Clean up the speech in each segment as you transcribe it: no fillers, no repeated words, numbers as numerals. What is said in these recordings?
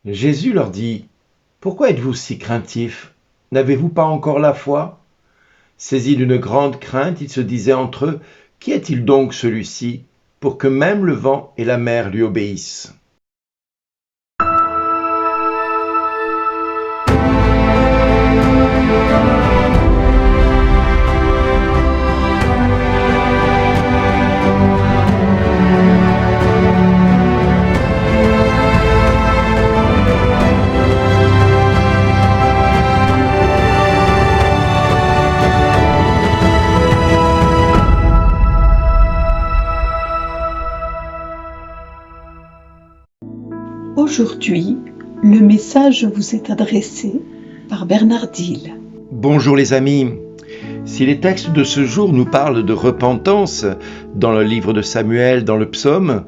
Jésus leur dit: Pourquoi êtes-vous si craintifs? N'avez-vous pas encore la foi? Saisis d'une grande crainte, ils se disaient entre eux: Qui est-il donc celui-ci, pour que même le vent et la mer lui obéissent? Aujourd'hui, le message vous est adressé par Bernard Dille. Bonjour les amis. Si les textes de ce jour nous parlent de repentance, dans le livre de Samuel, dans le psaume,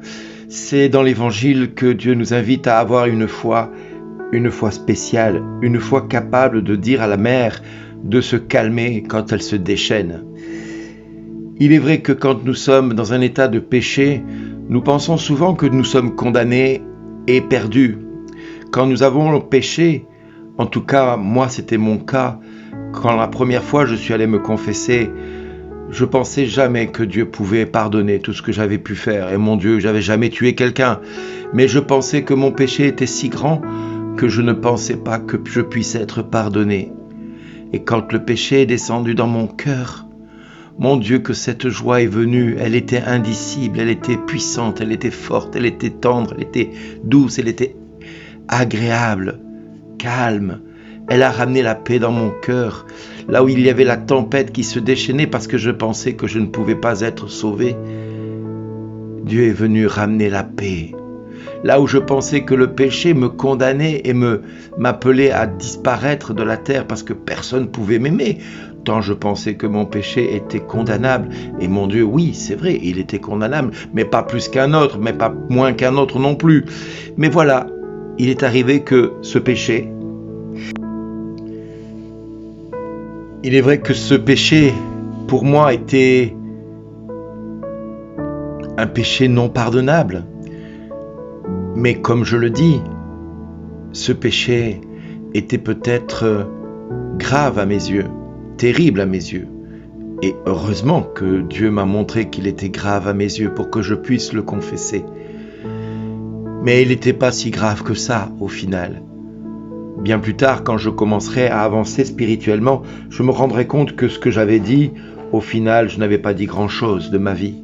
c'est dans l'évangile que Dieu nous invite à avoir une foi spéciale, une foi capable de dire à la mer de se calmer quand elle se déchaîne. Il est vrai que quand nous sommes dans un état de péché, nous pensons souvent que nous sommes condamnés et perdus. Quand nous avons péché, en tout cas moi c'était mon cas, quand la première fois je suis allé me confesser, je pensais jamais que Dieu pouvait pardonner tout ce que j'avais pu faire. Et mon Dieu, j'avais jamais tué quelqu'un. Mais je pensais que mon péché était si grand que je ne pensais pas que je puisse être pardonné. Et quand le péché est descendu dans mon cœur, mon Dieu, que cette joie est venue, elle était indicible, elle était puissante, elle était forte, elle était tendre, elle était douce, elle était agréable, calme. Elle a ramené la paix dans mon cœur, là où il y avait la tempête qui se déchaînait parce que je pensais que je ne pouvais pas être sauvé. Dieu est venu ramener la paix. Là où je pensais que le péché me condamnait et m'appelait à disparaître de la terre parce que personne ne pouvait m'aimer, tant je pensais que mon péché était condamnable. Et mon Dieu, oui, c'est vrai, il était condamnable, mais pas plus qu'un autre, mais pas moins qu'un autre non plus. Mais voilà, il est arrivé que ce péché, il est vrai que ce péché, pour moi, était un péché non pardonnable. Mais comme je le dis, ce péché était peut-être grave à mes yeux, terrible à mes yeux. Et heureusement que Dieu m'a montré qu'il était grave à mes yeux pour que je puisse le confesser. Mais il n'était pas si grave que ça au final. Bien plus tard, quand je commencerai à avancer spirituellement, je me rendrai compte que ce que j'avais dit, au final, je n'avais pas dit grand-chose de ma vie.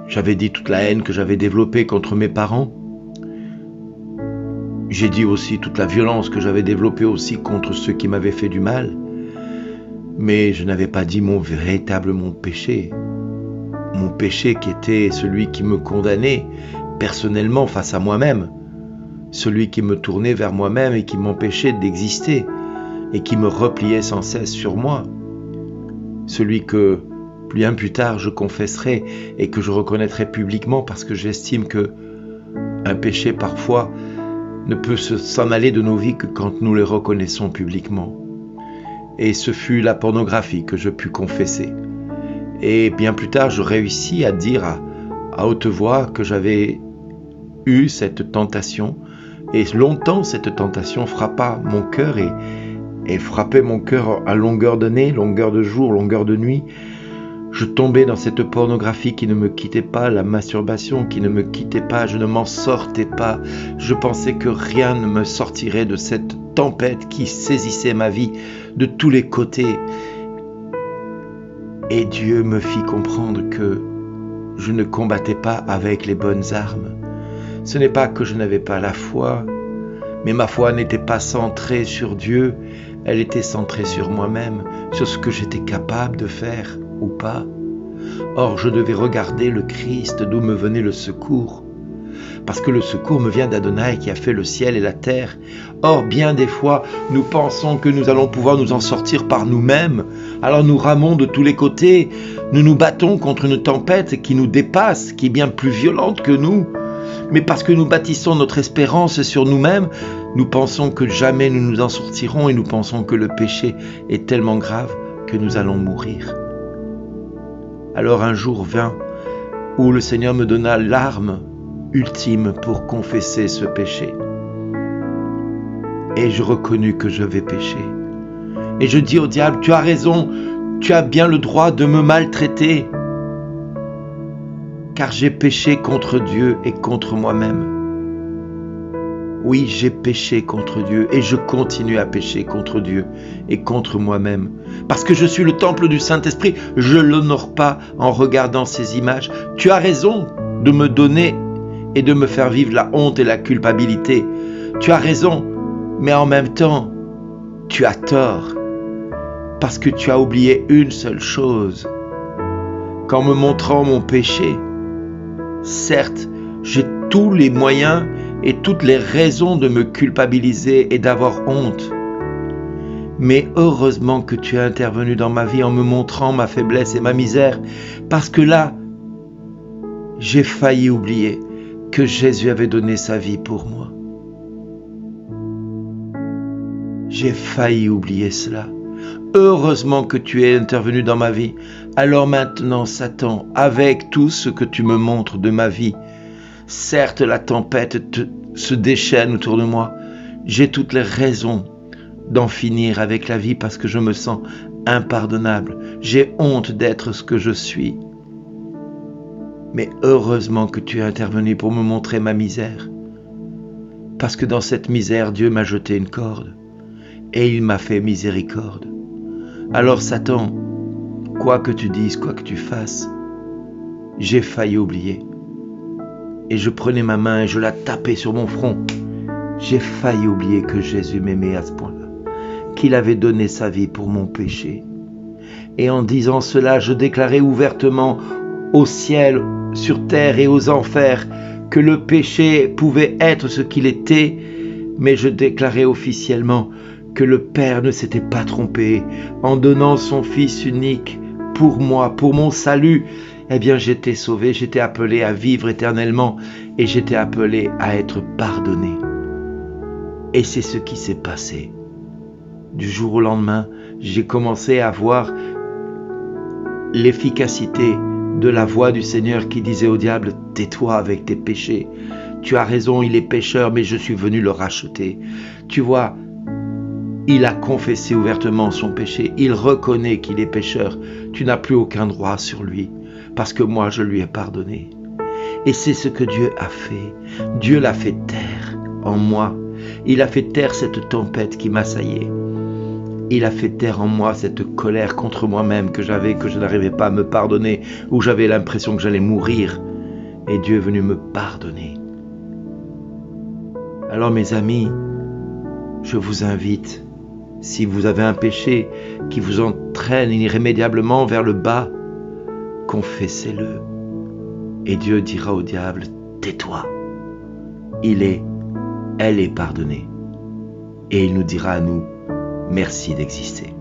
J'avais dit toute la haine que j'avais développée contre mes parents. J'ai dit aussi toute la violence que j'avais développée aussi contre ceux qui m'avaient fait du mal. Mais je n'avais pas dit mon péché. Mon péché qui était celui qui me condamnait personnellement face à moi-même. Celui qui me tournait vers moi-même et qui m'empêchait d'exister et qui me repliait sans cesse sur moi. Celui que bien plus tard je confesserai et que je reconnaîtrai publiquement parce que j'estime que un péché parfois ne peut s'en aller de nos vies que quand nous les reconnaissons publiquement. Et ce fut la pornographie que je pus confesser. Et bien plus tard, je réussis à dire à haute voix que j'avais eu cette tentation. Et longtemps, cette tentation frappa mon cœur et frappait mon cœur à longueur de nez, longueur de jour, longueur de nuit. Je tombais dans cette pornographie qui ne me quittait pas, la masturbation qui ne me quittait pas, je ne m'en sortais pas. Je pensais que rien ne me sortirait de cette tempête qui saisissait ma vie de tous les côtés. Et Dieu me fit comprendre que je ne combattais pas avec les bonnes armes. Ce n'est pas que je n'avais pas la foi, mais ma foi n'était pas centrée sur Dieu, elle était centrée sur moi-même, sur ce que j'étais capable de faire ou pas. Or, je devais regarder le Christ d'où me venait le secours, parce que le secours me vient d'Adonai qui a fait le ciel et la terre. Or, bien des fois, nous pensons que nous allons pouvoir nous en sortir par nous-mêmes, alors nous ramons de tous les côtés, nous nous battons contre une tempête qui nous dépasse, qui est bien plus violente que nous. Mais parce que nous bâtissons notre espérance sur nous-mêmes, nous pensons que jamais nous nous en sortirons et nous pensons que le péché est tellement grave que nous allons mourir. Alors un jour vint où le Seigneur me donna l'arme ultime pour confesser ce péché. et je reconnus que je vais pécher. Et je dis au diable, tu as raison, tu as bien le droit de me maltraiter, car j'ai péché contre Dieu et contre moi-même. Oui, j'ai péché contre Dieu et je continue à pécher contre Dieu et contre moi-même. Parce que je suis le temple du Saint-Esprit, je ne l'honore pas en regardant ces images. Tu as raison de me donner et de me faire vivre la honte et la culpabilité. Tu as raison, mais en même temps, tu as tort. Parce que tu as oublié une seule chose. Qu'en me montrant mon péché, certes, j'ai tous les moyens et toutes les raisons de me culpabiliser et d'avoir honte. Mais heureusement que tu es intervenu dans ma vie en me montrant ma faiblesse et ma misère, parce que là, j'ai failli oublier que Jésus avait donné sa vie pour moi. J'ai failli oublier cela. Heureusement que tu es intervenu dans ma vie. Alors maintenant, Satan, avec tout ce que tu me montres de ma vie, certes, la tempête se déchaîne autour de moi. J'ai toutes les raisons d'en finir avec la vie parce que je me sens impardonnable. J'ai honte d'être ce que je suis. Mais heureusement que tu es intervenu pour me montrer ma misère. Parce que dans cette misère, Dieu m'a jeté une corde et il m'a fait miséricorde. Alors Satan, quoi que tu dises, quoi que tu fasses, j'ai failli oublier. Et je prenais ma main et je la tapais sur mon front. J'ai failli oublier que Jésus m'aimait à ce point-là, qu'il avait donné sa vie pour mon péché. Et en disant cela, je déclarais ouvertement au ciel, sur terre et aux enfers que le péché pouvait être ce qu'il était, mais je déclarais officiellement que le Père ne s'était pas trompé en donnant son Fils unique pour moi, pour mon salut. Eh bien, j'étais sauvé, j'étais appelé à vivre éternellement et j'étais appelé à être pardonné. Et c'est ce qui s'est passé. Du jour au lendemain, j'ai commencé à voir l'efficacité de la voix du Seigneur qui disait au diable, « Tais-toi avec tes péchés. Tu as raison, il est pécheur, mais je suis venu le racheter. » Tu vois, il a confessé ouvertement son péché. Il reconnaît qu'il est pécheur. Tu n'as plus aucun droit sur lui. Parce que moi, je lui ai pardonné. Et c'est ce que Dieu a fait. Dieu l'a fait taire en moi. Il a fait taire cette tempête qui m'assaillait. Il a fait taire en moi cette colère contre moi-même que j'avais, que je n'arrivais pas à me pardonner, où j'avais l'impression que j'allais mourir. Et Dieu est venu me pardonner. Alors mes amis, je vous invite, si vous avez un péché qui vous entraîne irrémédiablement vers le bas, confessez-le. Et Dieu dira au diable, tais-toi. Elle est pardonnée. Et il nous dira à nous, merci d'exister.